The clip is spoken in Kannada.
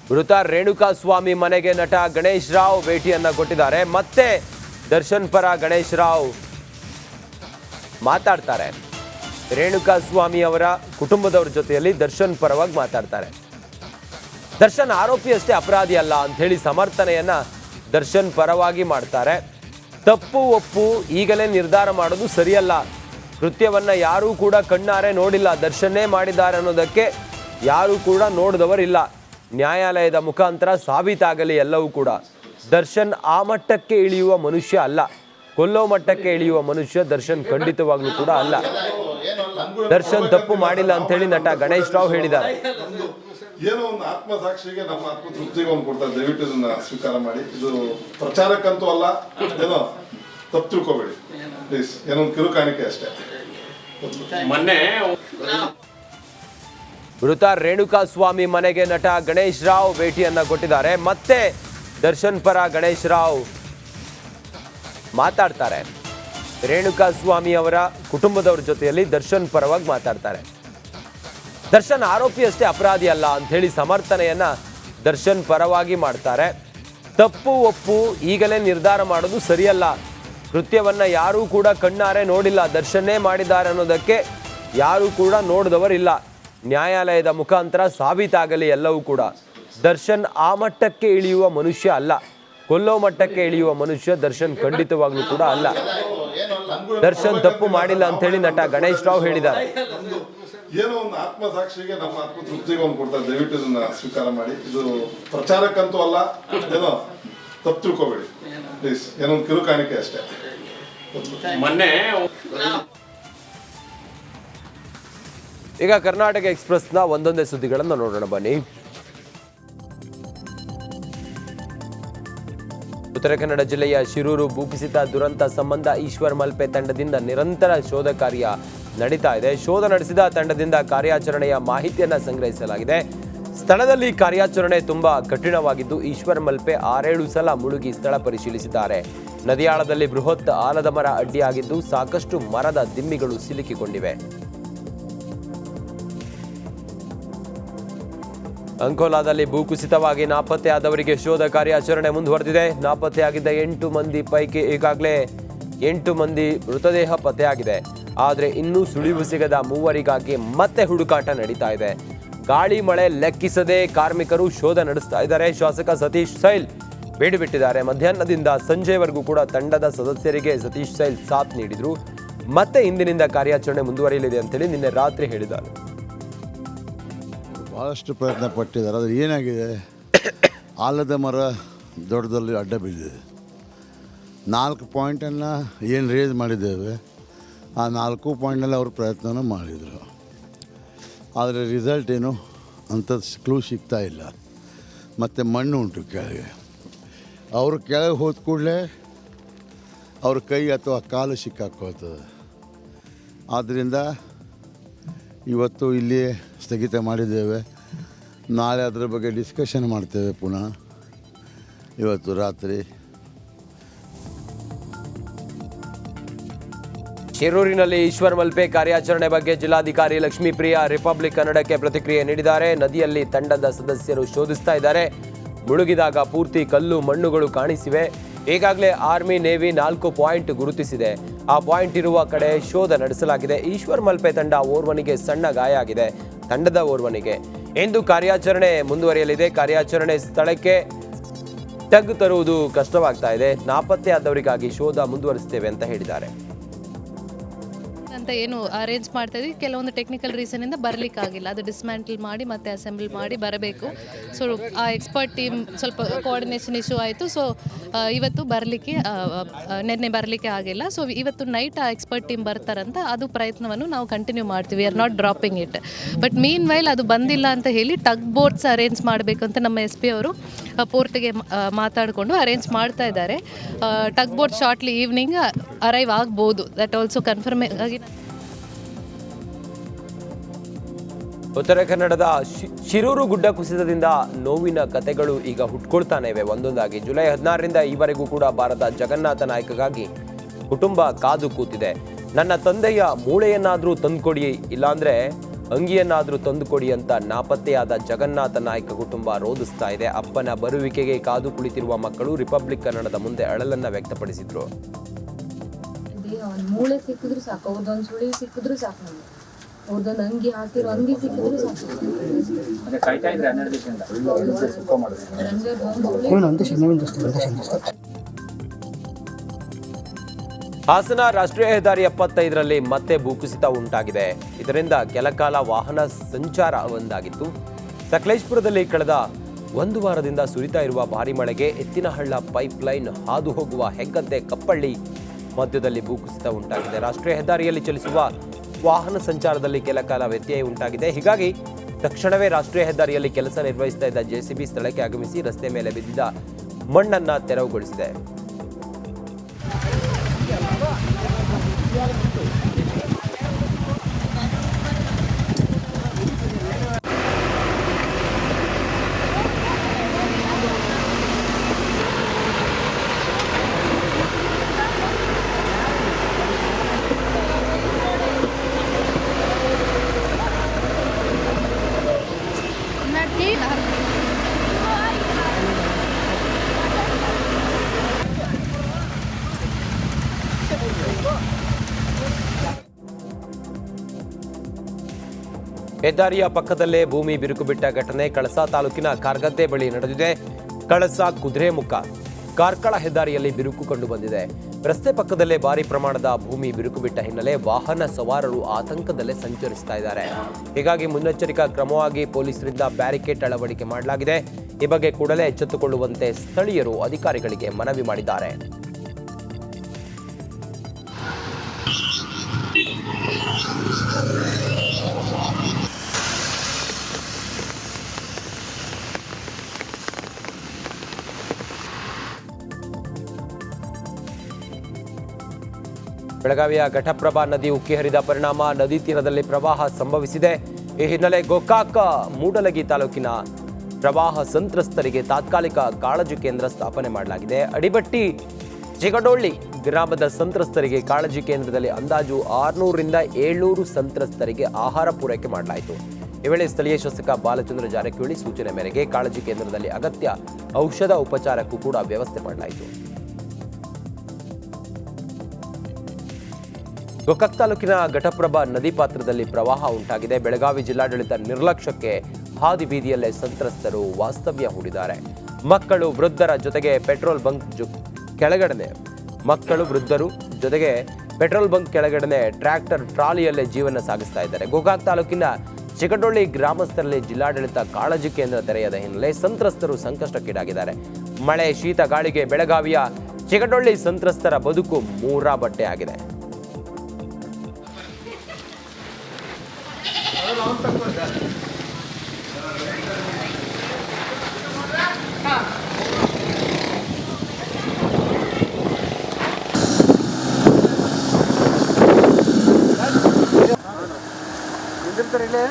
ಮೃತ ರೇಣುಕಾಸ್ವಾಮಿ ಮನೆಗೆ ನಟ ಗಣೇಶ್ ರಾವ್ ಭೇಟಿಯನ್ನ ಕೊಟ್ಟಿದ್ದಾರೆ. ಮತ್ತೆ ದರ್ಶನ್ ಪರ ಗಣೇಶ್ ರಾವ್ ಮಾತಾಡ್ತಾರೆ. ರೇಣುಕಾಸ್ವಾಮಿ ಅವರ ಕುಟುಂಬದವರ ಜೊತೆಯಲ್ಲಿ ದರ್ಶನ್ ಪರವಾಗಿ ಮಾತಾಡ್ತಾರೆ. ದರ್ಶನ್ ಆರೋಪಿ ಅಷ್ಟೇ ಅಪರಾಧಿ ಅಲ್ಲ ಅಂತ ಹೇಳಿ ಸಮರ್ಥನೆಯನ್ನ ದರ್ಶನ್ ಪರವಾಗಿ ಮಾಡ್ತಾರೆ. ತಪ್ಪು ಒಪ್ಪು ಈಗಲೇ ನಿರ್ಧಾರ ಮಾಡೋದು ಸರಿಯಲ್ಲ. ಕೃತ್ಯವನ್ನ ಯಾರೂ ಕೂಡ ಕಣ್ಣಾರೆ ನೋಡಿಲ್ಲ, ದರ್ಶನ್ನೇ ಮಾಡಿದ್ದಾರೆ ಅನ್ನೋದಕ್ಕೆ ಯಾರೂ ಕೂಡ ನೋಡಿದವರಿಲ್ಲ. ನ್ಯಾಯಾಲಯದ ಮುಖಾಂತರ ಸಾಬೀತಾಗಲಿ ಎಲ್ಲವೂ ಕೂಡ. ದರ್ಶನ್ ಆ ಮಟ್ಟಕ್ಕೆ ಇಳಿಯುವ ಮನುಷ್ಯ ಅಲ್ಲ, ಕೊಲ್ಲೋ ಮಟ್ಟಕ್ಕೆ ಇಳಿಯುವ ಮನುಷ್ಯ ದರ್ಶನ್ ಖಂಡಿತವಾಗ್ಲೂ ಕೂಡ ಅಲ್ಲ. ದರ್ಶನ್ ತಪ್ಪು ಮಾಡಿಲ್ಲ ಅಂತ ಹೇಳಿ ನಟ ಗಣೇಶ್ ರಾವ್ ಹೇಳಿದ್ದಾರೆ. ಏನೋ ಒಂದು ಆತ್ಮಸಾಕ್ಷಿಗೆ ನಮ್ಮ ಆತ್ಮತೃಪ್ತಿಗೆ ಒಂದು ಕೊಡ್ತಾರೆ. ದಯವಿಟ್ಟು ಇದನ್ನ ಸ್ವೀಕಾರ ಮಾಡಿ. ಇದು ಪ್ರಚಾರಕ್ಕಂತೂ ಅಲ್ಲ, ಏನೋ ತಪ್ಪು ತಿಳ್ಕೊಬೇಡಿ ಪ್ಲೀಸ್. ಏನೋ ಒಂದು ಕಿರು ಕಾಣಿಕೆ ಅಷ್ಟೇ. ಮೊನ್ನೆ ಮೃತ ರೇಣುಕಾಸ್ವಾಮಿ ಮನೆಗೆ ನಟ ಗಣೇಶ್ ರಾವ್ ಭೇಟಿಯನ್ನ ಕೊಟ್ಟಿದ್ದಾರೆ. ಮತ್ತೆ ದರ್ಶನ್ ಪರ ಗಣೇಶ್ ರಾವ್ ಮಾತಾಡ್ತಾರೆ. ರೇಣುಕಾಸ್ವಾಮಿ ಅವರ ಕುಟುಂಬದವರ ಜೊತೆಯಲ್ಲಿ ದರ್ಶನ್ ಪರವಾಗಿ ಮಾತಾಡ್ತಾರೆ. ದರ್ಶನ್ ಆರೋಪಿ ಅಷ್ಟೇ ಅಪರಾಧಿ ಅಲ್ಲ ಅಂತ ಹೇಳಿ ಸಮರ್ಥನೆಯನ್ನ ದರ್ಶನ್ ಪರವಾಗಿ ಮಾಡ್ತಾರೆ. ತಪ್ಪು ಒಪ್ಪು ಈಗಲೇ ನಿರ್ಧಾರ ಮಾಡೋದು ಸರಿಯಲ್ಲ. ಕೃತ್ಯವನ್ನ ಯಾರೂ ಕೂಡ ಕಣ್ಣಾರೆ ನೋಡಿಲ್ಲ, ದರ್ಶನ್ನೇ ಮಾಡಿದ್ದಾರೆ ಅನ್ನೋದಕ್ಕೆ ಯಾರೂ ಕೂಡ ನೋಡಿದವರಿಲ್ಲ. ನ್ಯಾಯಾಲಯದ ಮುಖಾಂತರ ಸಾಬೀತಾಗಲಿ ಎಲ್ಲವೂ ಕೂಡ. ದರ್ಶನ್ ಆ ಮಟ್ಟಕ್ಕೆ ಇಳಿಯುವ ಮನುಷ್ಯ ಅಲ್ಲ, ಕೊಲ್ಲೋ ಮಟ್ಟಕ್ಕೆ ಇಳಿಯುವ ಮನುಷ್ಯ ದರ್ಶನ್ ಖಂಡಿತವಾಗ್ಲೂ ಕೂಡ ಅಲ್ಲ. ದರ್ಶನ್ ತಪ್ಪು ಮಾಡಿಲ್ಲ ಅಂತ ಹೇಳಿ ನಟ ಗಣೇಶ್ ರಾವ್ ಹೇಳಿದ್ದಾರೆ. ಏನೋ ಒಂದು ಆತ್ಮಸಾಕ್ಷಿಗೆ ನಮ್ಮ ಆತ್ಮತೃಪ್ತಿಗೆ ಒಂದು ಕೊಡ್ತಾರೆ. ದಯವಿಟ್ಟು ಇದನ್ನ ಸ್ವೀಕಾರ ಮಾಡಿ. ಇದು ಪ್ರಚಾರಕ್ಕಂತೂ ಅಲ್ಲ, ಏನೋ ತಪ್ಪು ತಿಳ್ಕೊಬೇಡಿ ಪ್ಲೀಸ್. ಏನೋ ಒಂದು ಕಿರು ಕಾಣಿಕೆ ಅಷ್ಟೇ. ಮೊನ್ನೆ ಈಗ ಕರ್ನಾಟಕ ಎಕ್ಸ್ಪ್ರೆಸ್ನ ಒಂದೊಂದೇ ಸುದ್ದಿಗಳನ್ನು ನೋಡೋಣ ಬನ್ನಿ. ಉತ್ತರ ಕನ್ನಡ ಜಿಲ್ಲೆಯ ಶಿರೂರು ಭೂಕುಸಿತ ದುರಂತ ಸಂಬಂಧ ಈಶ್ವರ್ ಮಲ್ಪೆ ತಂಡದಿಂದ ನಿರಂತರ ಶೋಧ ಕಾರ್ಯ ನಡೀತಾ ಇದೆ. ಶೋಧ ನಡೆಸಿದ ತಂಡದಿಂದ ಕಾರ್ಯಾಚರಣೆಯ ಮಾಹಿತಿಯನ್ನ ಸಂಗ್ರಹಿಸಲಾಗಿದೆ. ಸ್ಥಳದಲ್ಲಿ ಕಾರ್ಯಾಚರಣೆ ತುಂಬಾ ಕಠಿಣವಾಗಿದ್ದು ಈಶ್ವರ್ ಮಲ್ಪೆ 6-7 ಸಲ ಮುಳುಗಿ ಸ್ಥಳ ಪರಿಶೀಲಿಸಿದ್ದಾರೆ. ನದಿಯಾಳದಲ್ಲಿ ಬೃಹತ್ ಆಲದ ಮರ ಅಡ್ಡಿಯಾಗಿದ್ದು ಸಾಕಷ್ಟು ಮರದ ದಿಮ್ಮಿಗಳು ಸಿಲುಕಿಕೊಂಡಿವೆ. ಅಂಕೋಲಾದಲ್ಲಿ ಭೂಕುಸಿತವಾಗಿ ನಾಪತ್ತೆಯಾದವರಿಗೆ ಶೋಧ ಕಾರ್ಯಾಚರಣೆ ಮುಂದುವರೆದಿದೆ. ನಾಪತ್ತೆಯಾಗಿದ್ದ 8 ಮಂದಿ ಪೈಕಿ ಈಗಾಗಲೇ 8 ಮಂದಿ ಮೃತದೇಹ ಪತ್ತೆಯಾಗಿದೆ. ಆದರೆ ಇನ್ನೂ ಸುಳಿವು ಸಿಗದ ಮೂವರಿಗಾಗಿ ಮತ್ತೆ ಹುಡುಕಾಟ ನಡೀತಾ ಇದೆ. ಗಾಳಿ ಮಳೆ ಲೆಕ್ಕಿಸದೆ ಕಾರ್ಮಿಕರು ಶೋಧ ನಡೆಸ್ತಾ ಇದ್ದಾರೆ. ಶಾಸಕ ಸತೀಶ್ ಸೈಲ್ ಬೇಡಿ ಬಿಟ್ಟಿದ್ದಾರೆ. ಮಧ್ಯಾಹ್ನದಿಂದ ಸಂಜೆವರೆಗೂ ಕೂಡ ತಂಡದ ಸದಸ್ಯರಿಗೆ ಸತೀಶ್ ಸೈಲ್ ಸಾಥ್ ನೀಡಿದ್ರು. ಮತ್ತೆ ಇಂದಿನಿಂದ ಕಾರ್ಯಾಚರಣೆ ಮುಂದುವರಿಯಲಿದೆ ಅಂತೇಳಿ ನಿನ್ನೆ ರಾತ್ರಿ ಹೇಳಿದ್ದಾರೆ. ಭಾಳಷ್ಟು ಪ್ರಯತ್ನ ಪಟ್ಟಿದ್ದಾರೆ. ಆದರೆ ಏನಾಗಿದೆ, ಆಲದ ಮರ ದೊಡ್ಡದಲ್ಲಿ ಅಡ್ಡ ಬಿದ್ದಿದೆ. 4 ಪಾಯಿಂಟನ್ನು ಏನು ರೇಸ್ ಮಾಡಿದ್ದೇವೆ, ಆ 4 ಪಾಯಿಂಟ್ನಲ್ಲಿ ಅವರು ಪ್ರಯತ್ನ ಮಾಡಿದರು. ಆದರೆ ರಿಸಲ್ಟ್ ಏನು ಅಂಥ ಕ್ಲೂ ಸಿಗ್ತಾ ಇಲ್ಲ. ಮತ್ತು ಮಣ್ಣು ಉಂಟು ಕೆಳಗೆ. ಅವರು ಕೆಳಗೆ ಹೋದ ಕೂಡಲೇ ಅವ್ರ ಕೈ ಅಥವಾ ಕಾಲು ಸಿಕ್ಕಾಕೋತದೆ. ಆದ್ದರಿಂದ ಇವತ್ತು ಇಲ್ಲಿ ಸ್ಥಗಿತ ಮಾಡಿದ್ದೇವೆ. ನಾಳೆ ಅದರ ಬಗ್ಗೆ ಡಿಸ್ಕಷನ್ ಮಾಡ್ತೇವೆ ಪುನಃ ಇವತ್ತು ರಾತ್ರಿ. ಶಿರೂರಿನಲ್ಲಿ ಈಶ್ವರ್ ಮಲ್ಪೆ ಕಾರ್ಯಾಚರಣೆ ಬಗ್ಗೆ ಜಿಲ್ಲಾಧಿಕಾರಿ ಲಕ್ಷ್ಮೀಪ್ರಿಯಾ ರಿಪಬ್ಲಿಕ್ ಕನ್ನಡಕ್ಕೆ ಪ್ರತಿಕ್ರಿಯೆ ನೀಡಿದ್ದಾರೆ. ನದಿಯಲ್ಲಿ ತಂಡದ ಸದಸ್ಯರು ಶೋಧಿಸ್ತಾ ಇದ್ದಾರೆ. ಮುಳುಗಿದಾಗ ಪೂರ್ತಿ ಕಲ್ಲು ಮಣ್ಣುಗಳು ಕಾಣಿಸಿವೆ. ಈಗಾಗಲೇ ಆರ್ಮಿ ನೇವಿ 4 ಪಾಯಿಂಟ್ ಗುರುತಿಸಿದೆ. ಆ ಪಾಯಿಂಟ್ ಇರುವ ಕಡೆ ಶೋಧ ನಡೆಸಲಾಗಿದೆ. ಈಶ್ವರ್ ಮಲ್ಪೆ ತಂಡ ಓರ್ವನಿಗೆ ಸಣ್ಣ ಗಾಯ ಆಗಿದೆ. ತಂಡದ ಓರ್ವನಿಗೆ ಇಂದು ಕಾರ್ಯಾಚರಣೆ ಮುಂದುವರಿಯಲಿದೆ. ಕಾರ್ಯಾಚರಣೆ ಸ್ಥಳಕ್ಕೆ ಟಗ್ ತರುವುದು ಕಷ್ಟವಾಗ್ತಾ ಇದೆ. ನಾಪತ್ತೆಯಾದವರಿಗಾಗಿ ಶೋಧ ಮುಂದುವರಿಸುತ್ತೇವೆ ಅಂತ ಹೇಳಿದ್ದಾರೆ. ಅಂತ ಏನು ಅರೇಂಜ್ ಮಾಡ್ತಾ ಇದ್ವಿ, ಕೆಲವೊಂದು ಟೆಕ್ನಿಕಲ್ ರೀಸನಿಂದ ಬರಲಿಕ್ಕಾಗಿಲ್ಲ. ಅದು ಡಿಸ್ಮ್ಯಾಂಟಲ್ ಮಾಡಿ ಮತ್ತೆ ಅಸೆಂಬಲ್ ಮಾಡಿ ಬರಬೇಕು. ಸೊ ಆ ಎಕ್ಸ್ಪರ್ಟ್ ಟೀಮ್ ಸ್ವಲ್ಪ ಕೋಆರ್ಡಿನೇಷನ್ ಇಶ್ಯೂ ಆಯಿತು. ಸೊ ಇವತ್ತು ನಿನ್ನೆ ಬರಲಿಕ್ಕೆ ಆಗಿಲ್ಲ. ಸೊ ಇವತ್ತು ನೈಟ್ ಆ ಎಕ್ಸ್ಪರ್ಟ್ ಟೀಮ್ ಬರ್ತಾರಂತ ಅದು ಪ್ರಯತ್ನವನ್ನು ನಾವು ಕಂಟಿನ್ಯೂ ಮಾಡ್ತೀವಿ. Are not dropping it. But meanwhile ಅದು ಬಂದಿಲ್ಲ ಅಂತ ಹೇಳಿ ಟಗ್ ಬೋಟ್ಸ್ ಅರೇಂಜ್ ಮಾಡಬೇಕು ಅಂತ ನಮ್ಮ SP ಅವರು ಪೋರ್ಟ್ಗೆ ಮಾತಾಡಿಕೊಂಡು ಅರೇಂಜ್ ಮಾಡ್ತಾ ಇದ್ದಾರೆ. Tug boat shortly evening arrive ಆಗ್ಬೋದು. ದಟ್ ಆಲ್ಸೋ ಕನ್ಫರ್ಮ್ ಆಗಿ. ಉತ್ತರ ಕನ್ನಡದ ಶಿರೂರು ಗುಡ್ಡ ಕುಸಿತದಿಂದ ನೋವಿನ ಕಥೆಗಳು ಈಗ ಹುಟ್ಕೊಳ್ತಾನೆ ಇವೆ ಒಂದೊಂದಾಗಿ. ಜುಲೈ 16ರಿಂದ ಈವರೆಗೂ ಕೂಡ ಬಾರದ ಜಗನ್ನಾಥ ನಾಯಕಗಾಗಿ ಕುಟುಂಬ ಕಾದು ಕೂತಿದೆ. ನನ್ನ ತಂದೆಯ ಮೂಳೆಯನ್ನಾದರೂ ತಂದುಕೊಡಿ, ಇಲ್ಲಾಂದ್ರೆ ಅಂಗಿಯನ್ನಾದರೂ ತಂದುಕೊಡಿ ಅಂತ ನಾಪತ್ತೆಯಾದ ಜಗನ್ನಾಥ ನಾಯ್ಕ ಕುಟುಂಬ ರೋಧಿಸ್ತಾ ಇದೆ. ಅಪ್ಪನ ಬರುವಿಕೆಗೆ ಕಾದು ಕುಳಿತಿರುವ ಮಕ್ಕಳು ರಿಪಬ್ಲಿಕ್ ಕನ್ನಡದ ಮುಂದೆ ಅಳಲನ್ನ ವ್ಯಕ್ತಪಡಿಸಿದ್ರು. ಒಂದು ಮೂಳೆ ಸಿಕ್ಕಿದ್ರು ಸಾಕು, ಅವ್ರದ್ದೊಂದು ಸುಳಿ ಸಿಕ್ಕಿದ್ರು ಸಾಕು, ನಮ್ಗೆ ಅವ್ರದ್ದೊಂದು ಅಂಗಿ ಹಾಕಿರೋ ಅಂಗಿ ಸಿಕ್ಕಿದ್ರು ಸಾಕು. ಹಾಸನ ರಾಷ್ಟ್ರೀಯ ಹೆದ್ದಾರಿ 75ರಲ್ಲಿ ಮತ್ತೆ ಭೂಕುಸಿತ ಉಂಟಾಗಿದೆ. ಇದರಿಂದ ಕೆಲಕಾಲ ವಾಹನ ಸಂಚಾರ ಬಂದಾಗಿತ್ತು. ಸಕಲೇಶಪುರದಲ್ಲಿ ಕಳೆದ ಒಂದು ವಾರದಿಂದ ಸುರಿತಾ ಇರುವ ಭಾರಿ ಮಳೆಗೆ ಎತ್ತಿನಹಳ್ಳ ಪೈಪ್ಲೈನ್ ಹಾದು ಹೋಗುವ ಹೆಗ್ಗದ್ದೆ ಕಪ್ಪಳ್ಳಿ ಮಧ್ಯದಲ್ಲಿ ಭೂಕುಸಿತ ಉಂಟಾಗಿದೆ. ರಾಷ್ಟ್ರೀಯ ಹೆದ್ದಾರಿಯಲ್ಲಿ ಚಲಿಸುವ ವಾಹನ ಸಂಚಾರದಲ್ಲಿ ಕೆಲಕಾಲ ವ್ಯತ್ಯಯ ಉಂಟಾಗಿದೆ. ಹೀಗಾಗಿ ತಕ್ಷಣವೇ ರಾಷ್ಟ್ರೀಯ ಹೆದ್ದಾರಿಯಲ್ಲಿ ಕೆಲಸ ನಿರ್ವಹಿಸ್ತಾ ಇದ್ದ ಜೆಸಿಬಿ ಸ್ಥಳಕ್ಕೆ ಆಗಮಿಸಿ ರಸ್ತೆ ಮೇಲೆ ಬಿದ್ದಿದ್ದ ಮಣ್ಣನ್ನ ತೆರವುಗೊಳಿಸಿದೆ. ಹೆದ್ದಾರಿಯ ಪಕ್ಕದಲ್ಲೇ ಭೂಮಿ ಬಿರುಕು ಬಿಟ್ಟ ಘಟನೆ ಕಳಸಾ ತಾಲೂಕಿನ ಕಾರ್ಗದ್ದೆ ಬಳಿ ನಡೆದಿದೆ. ಕಳಸಾ ಕುದುರೆಮುಖ ಕಾರ್ಕಳ ಹೆದ್ದಾರಿಯಲ್ಲಿ ಬಿರುಕು ಕಂಡು ಬಂದಿದೆ. ರಸ್ತೆ ಪಕ್ಕದಲ್ಲೇ ಭಾರಿ ಪ್ರಮಾಣದ ಭೂಮಿ ಬಿರುಕು ಬಿಟ್ಟ ಹಿನ್ನೆಲೆ ವಾಹನ ಸವಾರರು ಆತಂಕದಲ್ಲೇ ಸಂಚರಿಸ್ತಾ ಇದ್ದಾರೆ. ಹೀಗಾಗಿ ಮುನ್ನೆಚ್ಚರಿಕಾ ಕ್ರಮವಾಗಿ ಪೊಲೀಸರಿಂದ ಬ್ಯಾರಿಕೇಡ್ ಅಳವಡಿಕೆ ಮಾಡಲಾಗಿದೆ. ಈ ಬಗ್ಗೆ ಕೂಡಲೇ ಎಚ್ಚೆತ್ತುಕೊಳ್ಳುವಂತೆ ಸ್ಥಳೀಯರು ಅಧಿಕಾರಿಗಳಿಗೆ ಮನವಿ ಮಾಡಿದ್ದಾರೆ. ಬೆಳಗಾವಿಯ ಘಟಪ್ರಭಾ ನದಿ ಉಕ್ಕಿ ಹರಿದ ಪರಿಣಾಮ ನದಿ ತೀರದಲ್ಲಿ ಪ್ರವಾಹ ಸಂಭವಿಸಿದೆ. ಈ ಹಿನ್ನೆಲೆ ಗೋಕಾಕ ಮೂಡಲಗಿ ತಾಲೂಕಿನ ಪ್ರವಾಹ ಸಂತ್ರಸ್ತರಿಗೆ ತಾತ್ಕಾಲಿಕ ಕಾಳಜಿ ಕೇಂದ್ರ ಸ್ಥಾಪನೆ ಮಾಡಲಾಗಿದೆ. ಅಡಿಬಟ್ಟಿ ಚಿಗಡೊಳ್ಳಿ ಗ್ರಾಮದ ಸಂತ್ರಸ್ತರಿಗೆ ಕಾಳಜಿ ಕೇಂದ್ರದಲ್ಲಿ ಅಂದಾಜು 600ರಿಂದ 700 ಸಂತ್ರಸ್ತರಿಗೆ ಆಹಾರ ಪೂರೈಕೆ ಮಾಡಲಾಯಿತು. ಈ ವೇಳೆ ಸ್ಥಳೀಯ ಶಾಸಕ ಬಾಲಚಂದ್ರ ಜಾರಕಿಹೊಳಿ ಸೂಚನೆ ಮೇರೆಗೆ ಕಾಳಜಿ ಕೇಂದ್ರದಲ್ಲಿ ಅಗತ್ಯ ಔಷಧ ಉಪಚಾರಕ್ಕೂ ಕೂಡ ವ್ಯವಸ್ಥೆ ಮಾಡಲಾಯಿತು. ಗೋಕಾಕ್ ತಾಲೂಕಿನ ಘಟಪ್ರಭಾ ನದಿ ಪಾತ್ರದಲ್ಲಿ ಪ್ರವಾಹ ಉಂಟಾಗಿದೆ. ಬೆಳಗಾವಿ ಜಿಲ್ಲಾಡಳಿತ ನಿರ್ಲಕ್ಷ್ಯಕ್ಕೆ ಹಾದಿ ಬೀದಿಯಲ್ಲೇ ಸಂತ್ರಸ್ತರು ವಾಸ್ತವ್ಯ ಹೂಡಿದ್ದಾರೆ. ಮಕ್ಕಳು ವೃದ್ಧರ ಜೊತೆಗೆ ಪೆಟ್ರೋಲ್ ಬಂಕ್ ಕೆಳಗಡೆ ಟ್ರ್ಯಾಕ್ಟರ್ ಟ್ರಾಲಿಯಲ್ಲೇ ಜೀವನ ಸಾಗಿಸ್ತಾ ಇದ್ದಾರೆ. ಗೋಕಾಕ್ ತಾಲೂಕಿನ ಚಿಗಡೊಳ್ಳಿ ಗ್ರಾಮಸ್ಥರಲ್ಲಿ ಜಿಲ್ಲಾಡಳಿತ ಕಾಳಜಿ ಕೇಂದ್ರ ತೆರೆಯದ ಹಿನ್ನೆಲೆ ಸಂತ್ರಸ್ತರು ಸಂಕಷ್ಟಕ್ಕೀಡಾಗಿದ್ದಾರೆ. ಮಳೆ ಶೀತ ಗಾಳಿಗೆ ಬೆಳಗಾವಿಯ ಚಿಗಡೊಳ್ಳಿ ಸಂತ್ರಸ್ತರ ಬದುಕು ಮೂರಾ ಬಟ್ಟೆ ಆಗಿದೆ. ಇಲ್ಲಿ